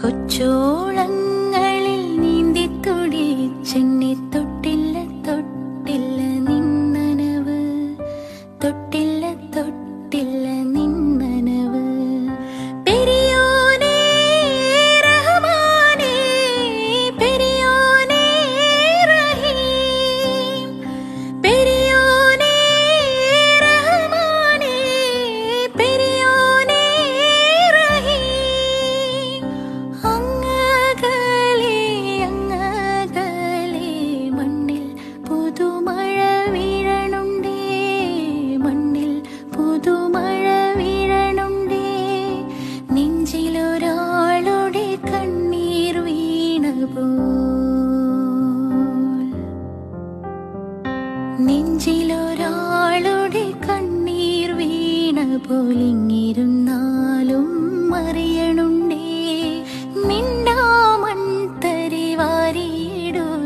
കൊച്ചോളങ്ങളിൽ നീന്തി തുടിച്ചെന്നെ തൊട്ടില്ല തൊട്ടില്ല നിന്നനവ്, തൊട്ടില്ല തൊട്ടില്ല നിന്നനവ്. പെരിയോനേ റഹ്മാനേ, പെരിയോനേ റഹീം, പെരിയോനേ റഹ്മാനേ, പെരിയോനേ റഹീം. അങ്ങകലെ അങ്ങകലെ മണ്ണിൽ പുതുമഴ വീഴണുണ്ടേ, മണ്ണിൽ പുതുമഴ വീഴണുണ്ടേ. നെഞ്ചിലൊരാളുടെ കണ്ണീർ വീണപോൽ, നെഞ്ചിലൊരാളുടെ കണ്ണീർ വീണപോൽ. ഇങ്ങിരുന്നാലും അറിയണുണ്ടേ, മിണ്ടാമൺതരി വാരിയെടുത്തതിൽ